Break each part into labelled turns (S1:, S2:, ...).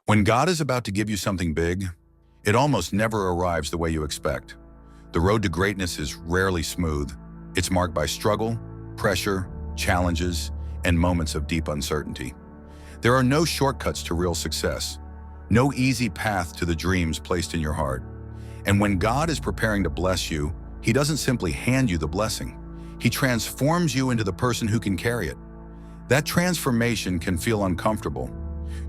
S1: When God is about to give you something big, it almost never arrives the way you expect. The road to greatness is rarely smooth. It's marked by struggle, pressure, challenges, and moments of deep uncertainty. There are no shortcuts to real success, no easy path to the dreams placed in your heart. And when God is preparing to bless you, He doesn't simply hand you the blessing. He transforms you into the person who can carry it. That transformation can feel uncomfortable.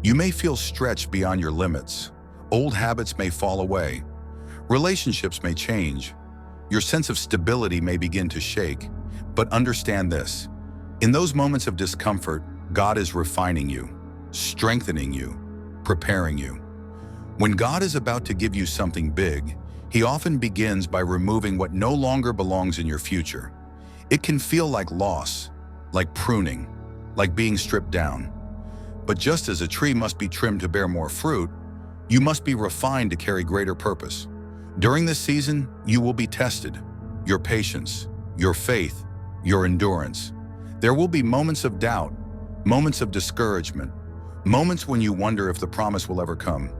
S1: You may feel stretched beyond your limits. Old habits may fall away. Relationships may change. Your sense of stability may begin to shake. But understand this: in those moments of discomfort, God is refining you, strengthening you, preparing you. When God is about to give you something big, He often begins by removing what no longer belongs in your future. It can feel like loss, like pruning, like being stripped down. But just as a tree must be trimmed to bear more fruit, you must be refined to carry greater purpose. During this season, you will be tested. Your patience, your faith, your endurance. There will be moments of doubt, moments of discouragement, moments when you wonder if the promise will ever come.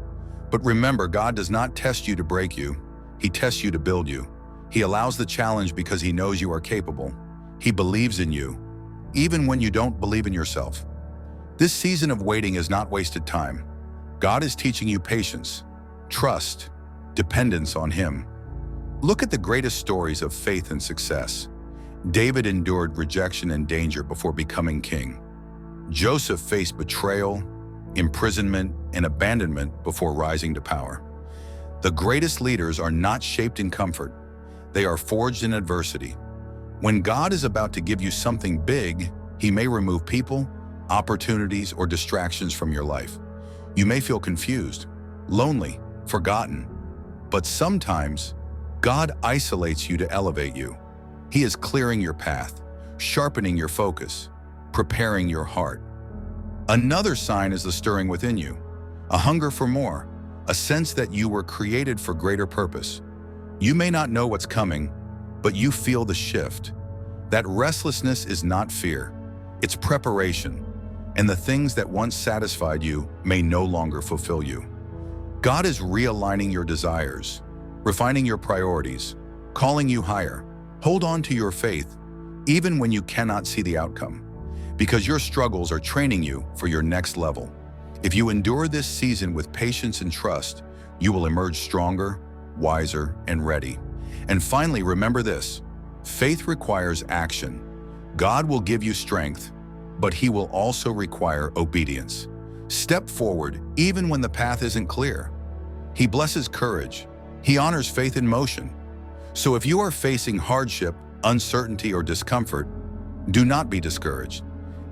S1: But remember, God does not test you to break you. He tests you to build you. He allows the challenge because He knows you are capable. He believes in you, even when you don't believe in yourself. This season of waiting is not wasted time. God is teaching you patience, trust, dependence on Him. Look at the greatest stories of faith and success. David endured rejection and danger before becoming king. Joseph faced betrayal, imprisonment, and abandonment before rising to power. The greatest leaders are not shaped in comfort. They are forged in adversity. When God is about to give you something big, He may remove people, opportunities, or distractions from your life. You may feel confused, lonely, forgotten. But sometimes, God isolates you to elevate you. He is clearing your path, sharpening your focus, preparing your heart. Another sign is the stirring within you, a hunger for more, a sense that you were created for greater purpose. You may not know what's coming, but you feel the shift. That restlessness is not fear, it's preparation, and the things that once satisfied you may no longer fulfill you. God is realigning your desires, refining your priorities, calling you higher. Hold on to your faith, even when you cannot see the outcome, because your struggles are training you for your next level. If you endure this season with patience and trust, you will emerge stronger, wiser, and ready. And finally, remember this: faith requires action. God will give you strength, but He will also require obedience. Step forward even when the path isn't clear. He blesses courage. He honors faith in motion. So if you are facing hardship, uncertainty, or discomfort, do not be discouraged.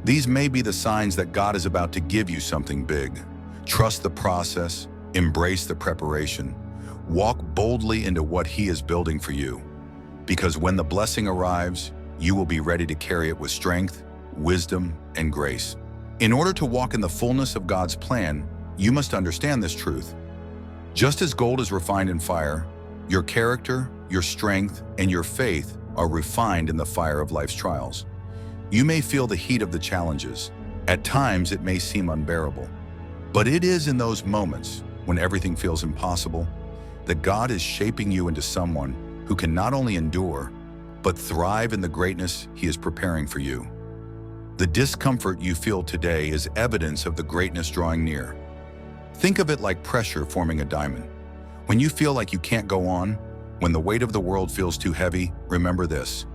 S1: These may be the signs that God is about to give you something big. Trust the process, embrace the preparation, walk boldly into what He is building for you. Because when the blessing arrives, you will be ready to carry it with strength, wisdom, and grace. In order to walk in the fullness of God's plan, you must understand this truth. Just as gold is refined in fire, your character, your strength, and your faith are refined in the fire of life's trials. You may feel the heat of the challenges. At times, it may seem unbearable. But it is in those moments, when everything feels impossible, that God is shaping you into someone who can not only endure, but thrive in the greatness He is preparing for you. The discomfort you feel today is evidence of the greatness drawing near. Think of it like pressure forming a diamond. When you feel like you can't go on, when the weight of the world feels too heavy, remember this: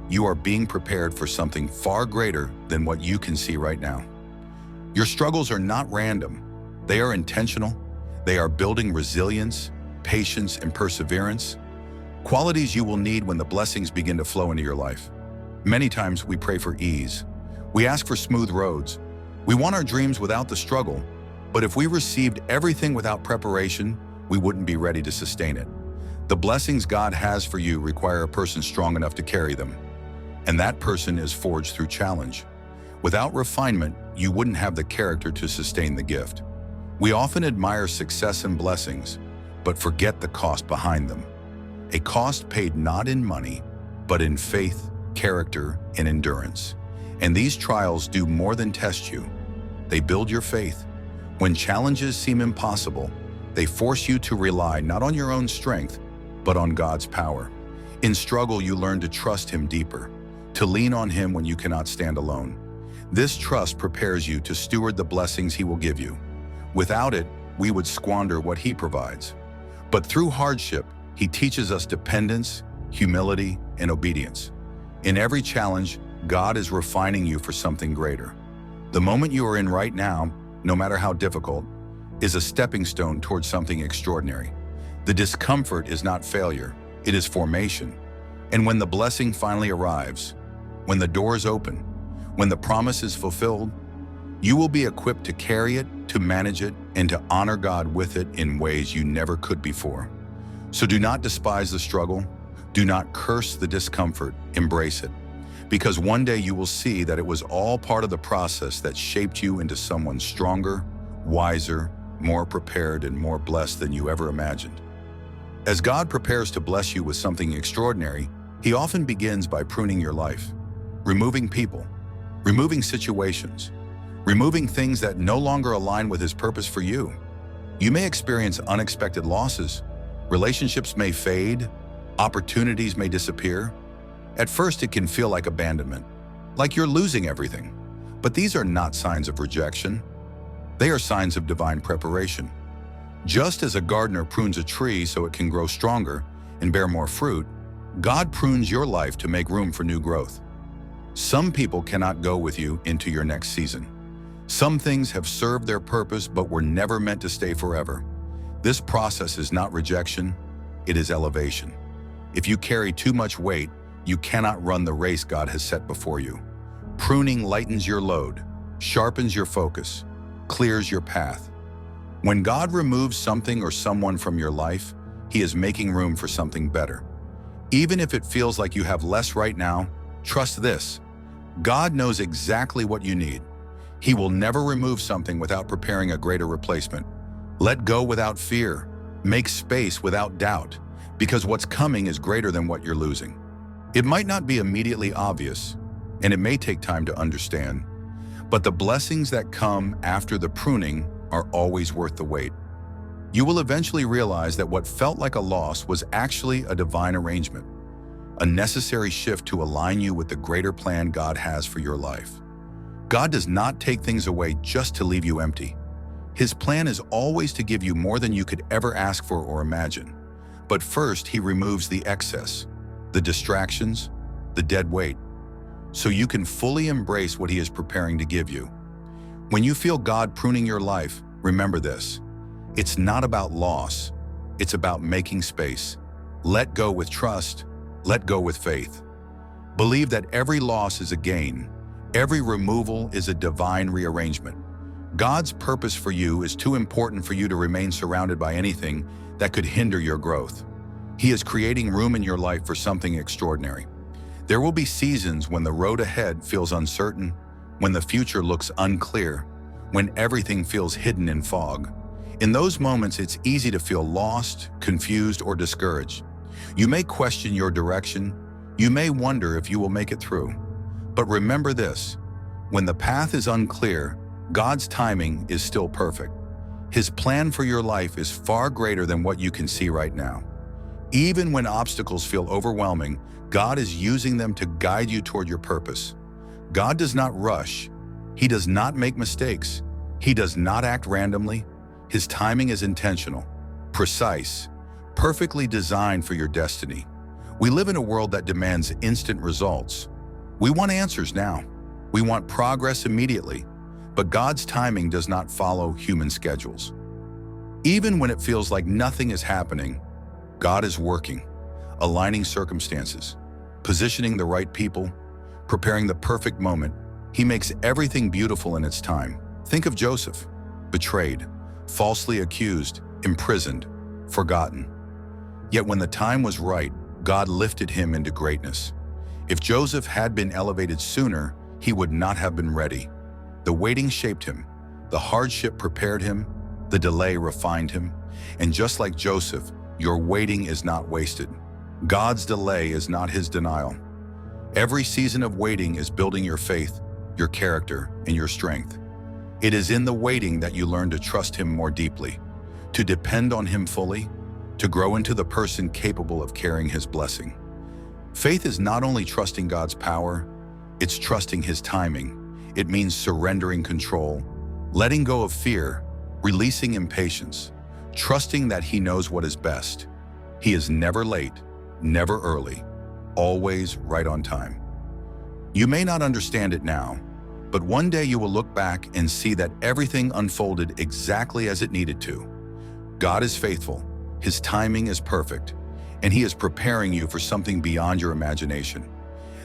S1: you are being prepared for something far greater than what you can see right now. Your struggles are not random. They are intentional. They are building resilience, patience, and perseverance, qualities you will need when the blessings begin to flow into your life. Many times we pray for ease. We ask for smooth roads. We want our dreams without the struggle. But if we received everything without preparation, we wouldn't be ready to sustain it. The blessings God has for you require a person strong enough to carry them. And that person is forged through challenge. Without refinement, you wouldn't have the character to sustain the gift. We often admire success and blessings, but forget the cost behind them. A cost paid not in money, but in faith, character, and endurance. And these trials do more than test you. They build your faith. When challenges seem impossible, they force you to rely not on your own strength, but on God's power. In struggle, you learn to trust Him deeper, to lean on Him when you cannot stand alone. This trust prepares you to steward the blessings He will give you. Without it, we would squander what He provides. But through hardship, He teaches us dependence, humility, and obedience. In every challenge, God is refining you for something greater. The moment you are in right now, no matter how difficult, is a stepping stone towards something extraordinary. The discomfort is not failure, it is formation. And when the blessing finally arrives, when the doors open, when the promise is fulfilled, you will be equipped to carry it, to manage it, and to honor God with it in ways you never could before. So do not despise the struggle. Do not curse the discomfort. Embrace it. Because one day you will see that it was all part of the process that shaped you into someone stronger, wiser, more prepared, and more blessed than you ever imagined. As God prepares to bless you with something extraordinary, He often begins by pruning your life, removing people, removing situations, removing things that no longer align with His purpose for you. You may experience unexpected losses. Relationships may fade. Opportunities may disappear. At first, it can feel like abandonment, like you're losing everything. But these are not signs of rejection. They are signs of divine preparation. Just as a gardener prunes a tree so it can grow stronger and bear more fruit, God prunes your life to make room for new growth. Some people cannot go with you into your next season. Some things have served their purpose but were never meant to stay forever. This process is not rejection, it is elevation. If you carry too much weight, you cannot run the race God has set before you. Pruning lightens your load, sharpens your focus, clears your path. When God removes something or someone from your life, He is making room for something better. Even if it feels like you have less right now, trust this: God knows exactly what you need. He will never remove something without preparing a greater replacement. Let go without fear. Make space without doubt, because what's coming is greater than what you're losing. It might not be immediately obvious, and it may take time to understand, but the blessings that come after the pruning are always worth the wait. You will eventually realize that what felt like a loss was actually a divine arrangement, a necessary shift to align you with the greater plan God has for your life. God does not take things away just to leave you empty. His plan is always to give you more than you could ever ask for or imagine. But first, He removes the excess, the distractions, the dead weight, so you can fully embrace what He is preparing to give you. When you feel God pruning your life, remember this: it's not about loss, it's about making space. Let go with trust, let go with faith. Believe that every loss is a gain, every removal is a divine rearrangement. God's purpose for you is too important for you to remain surrounded by anything that could hinder your growth. He is creating room in your life for something extraordinary. There will be seasons when the road ahead feels uncertain, when the future looks unclear, when everything feels hidden in fog. In those moments, it's easy to feel lost, confused, or discouraged. You may question your direction. You may wonder if you will make it through. But remember this: when the path is unclear, God's timing is still perfect. His plan for your life is far greater than what you can see right now. Even when obstacles feel overwhelming, God is using them to guide you toward your purpose. God does not rush. He does not make mistakes. He does not act randomly. His timing is intentional, precise, perfectly designed for your destiny. We live in a world that demands instant results. We want answers now. We want progress immediately. But God's timing does not follow human schedules. Even when it feels like nothing is happening, God is working, aligning circumstances, positioning the right people, preparing the perfect moment. He makes everything beautiful in its time. Think of Joseph, betrayed, falsely accused, imprisoned, forgotten. Yet when the time was right, God lifted him into greatness. If Joseph had been elevated sooner, he would not have been ready. The waiting shaped him, the hardship prepared him, the delay refined him. And just like Joseph, your waiting is not wasted. God's delay is not His denial. Every season of waiting is building your faith, your character, and your strength. It is in the waiting that you learn to trust Him more deeply, to depend on Him fully, to grow into the person capable of carrying His blessing. Faith is not only trusting God's power, it's trusting His timing. It means surrendering control, letting go of fear, releasing impatience, trusting that He knows what is best. He is never late, never early, always right on time. You may not understand it now, but one day you will look back and see that everything unfolded exactly as it needed to. God is faithful, His timing is perfect, and He is preparing you for something beyond your imagination.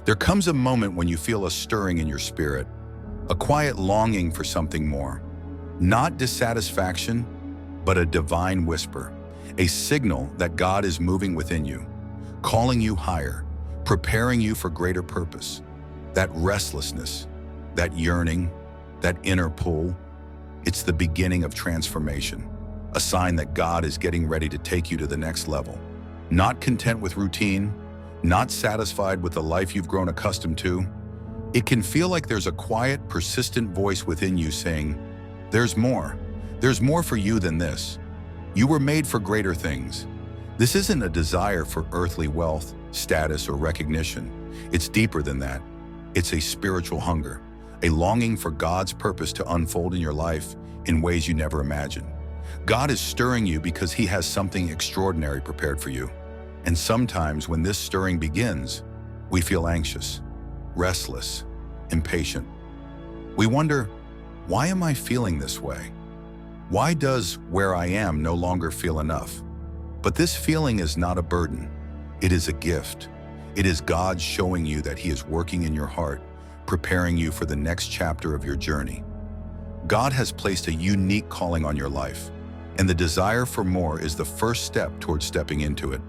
S1: There comes a moment when you feel a stirring in your spirit, a quiet longing for something more. Not dissatisfaction, but a divine whisper, a signal that God is moving within you, calling you higher, preparing you for greater purpose. That restlessness, that yearning, that inner pull, it's the beginning of transformation, a sign that God is getting ready to take you to the next level. Not content with routine, not satisfied with the life you've grown accustomed to, it can feel like there's a quiet, persistent voice within you saying, "There's more. There's more for you than this. You were made for greater things." This isn't a desire for earthly wealth, status, or recognition. It's deeper than that. It's a spiritual hunger, a longing for God's purpose to unfold in your life in ways you never imagined. God is stirring you because He has something extraordinary prepared for you. And sometimes when this stirring begins, we feel anxious, restless, impatient. We wonder, why am I feeling this way? Why does where I am no longer feel enough? But this feeling is not a burden. It is a gift. It is God showing you that He is working in your heart, preparing you for the next chapter of your journey. God has placed a unique calling on your life, and the desire for more is the first step towards stepping into it.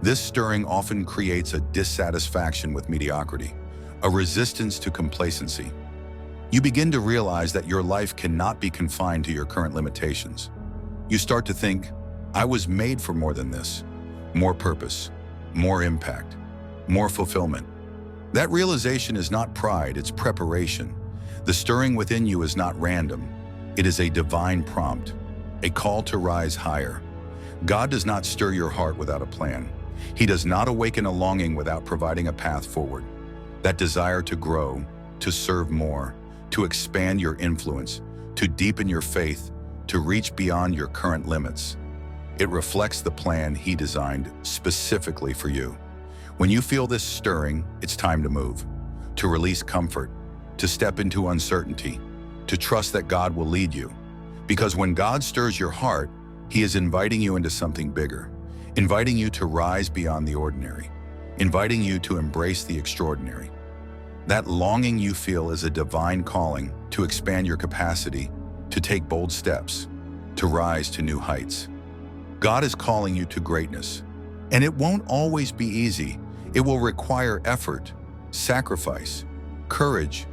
S1: This stirring often creates a dissatisfaction with mediocrity, a resistance to complacency. You begin to realize that your life cannot be confined to your current limitations. You start to think, I was made for more than this, more purpose, more impact, more fulfillment. That realization is not pride, it's preparation. The stirring within you is not random. It is a divine prompt, a call to rise higher. God does not stir your heart without a plan. He does not awaken a longing without providing a path forward. That desire to grow, to serve more, to expand your influence, to deepen your faith, to reach beyond your current limits. It reflects the plan He designed specifically for you. When you feel this stirring, it's time to move, to release comfort, to step into uncertainty, to trust that God will lead you. Because when God stirs your heart, He is inviting you into something bigger, inviting you to rise beyond the ordinary, inviting you to embrace the extraordinary. That longing you feel is a divine calling to expand your capacity, to take bold steps, to rise to new heights. God is calling you to greatness, and it won't always be easy. It will require effort, sacrifice, courage,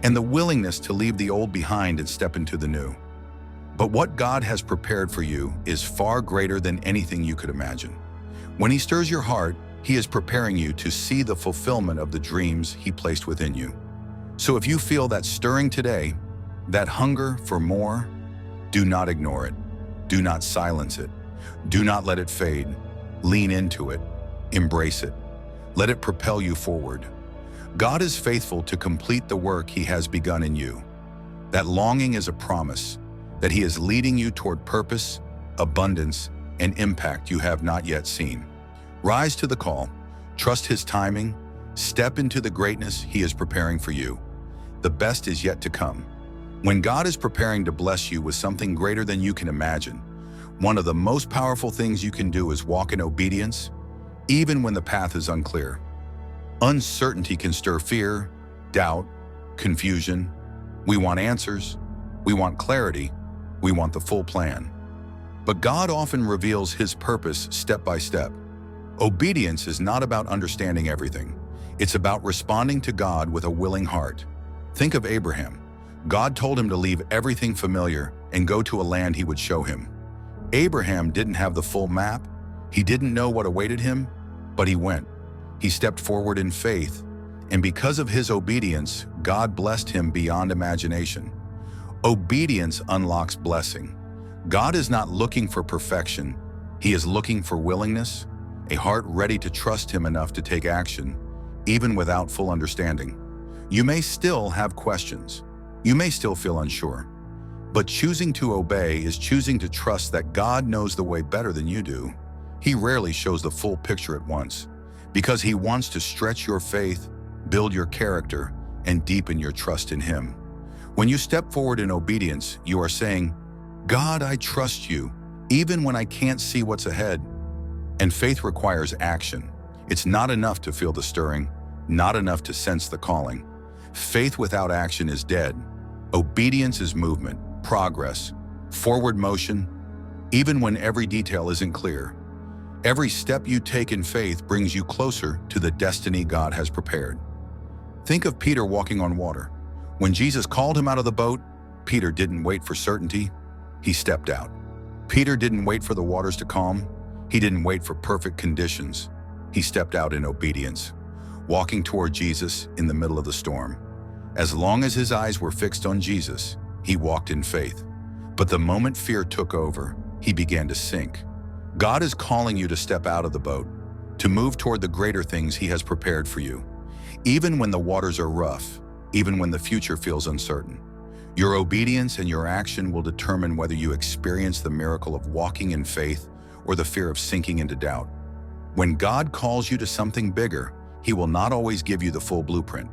S1: and the willingness to leave the old behind and step into the new. But what God has prepared for you is far greater than anything you could imagine. When He stirs your heart, He is preparing you to see the fulfillment of the dreams He placed within you. So if you feel that stirring today, that hunger for more, do not ignore it. Do not silence it. Do not let it fade. Lean into it. Embrace it. Let it propel you forward. God is faithful to complete the work He has begun in you. That longing is a promise that He is leading you toward purpose, abundance, and impact you have not yet seen. Rise to the call, trust His timing, step into the greatness He is preparing for you. The best is yet to come. When God is preparing to bless you with something greater than you can imagine, one of the most powerful things you can do is walk in obedience, even when the path is unclear. Uncertainty can stir fear, doubt, confusion. We want answers, we want clarity, we want the full plan. But God often reveals His purpose step by step. Obedience is not about understanding everything. It's about responding to God with a willing heart. Think of Abraham. God told him to leave everything familiar and go to a land He would show him. Abraham didn't have the full map. He didn't know what awaited him, but he went. He stepped forward in faith, and because of his obedience, God blessed him beyond imagination. Obedience unlocks blessing. God is not looking for perfection. He is looking for willingness, a heart ready to trust Him enough to take action, even without full understanding. You may still have questions. You may still feel unsure. But choosing to obey is choosing to trust that God knows the way better than you do. He rarely shows the full picture at once, because He wants to stretch your faith, build your character, and deepen your trust in Him. When you step forward in obedience, you are saying, God, I trust you, even when I can't see what's ahead. And faith requires action. It's not enough to feel the stirring, not enough to sense the calling. Faith without action is dead. Obedience is movement, progress, forward motion, even when every detail isn't clear. Every step you take in faith brings you closer to the destiny God has prepared. Think of Peter walking on water. When Jesus called him out of the boat, Peter didn't wait for certainty. He stepped out. Peter didn't wait for the waters to calm. He didn't wait for perfect conditions. He stepped out in obedience, walking toward Jesus in the middle of the storm. As long as his eyes were fixed on Jesus, he walked in faith. But the moment fear took over, he began to sink. God is calling you to step out of the boat, to move toward the greater things He has prepared for you. Even when the waters are rough, even when the future feels uncertain, your obedience and your action will determine whether you experience the miracle of walking in faith or the fear of sinking into doubt. When God calls you to something bigger, He will not always give you the full blueprint.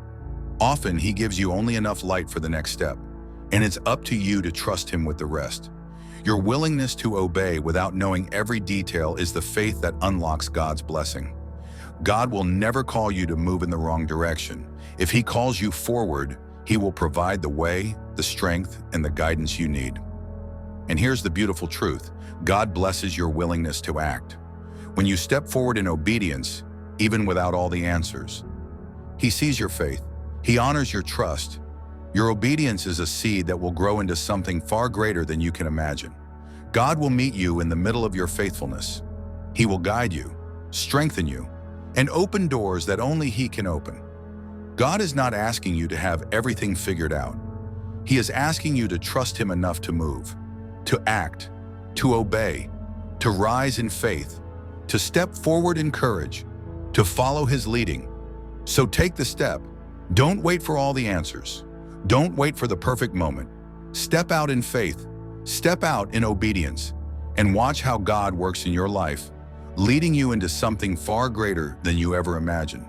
S1: Often, He gives you only enough light for the next step, and it's up to you to trust Him with the rest. Your willingness to obey without knowing every detail is the faith that unlocks God's blessing. God will never call you to move in the wrong direction. If He calls you forward, He will provide the way, the strength, and the guidance you need. And here's the beautiful truth: God blesses your willingness to act. When you step forward in obedience, even without all the answers, He sees your faith. He honors your trust. Your obedience is a seed that will grow into something far greater than you can imagine. God will meet you in the middle of your faithfulness. He will guide you, strengthen you, and open doors that only He can open. God is not asking you to have everything figured out. He is asking you to trust Him enough to move, to act, to obey, to rise in faith, to step forward in courage, to follow His leading. So take the step. Don't wait for all the answers. Don't wait for the perfect moment. Step out in faith, step out in obedience, and watch how God works in your life, leading you into something far greater than you ever imagined.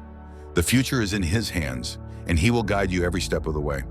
S1: The future is in His hands, and He will guide you every step of the way.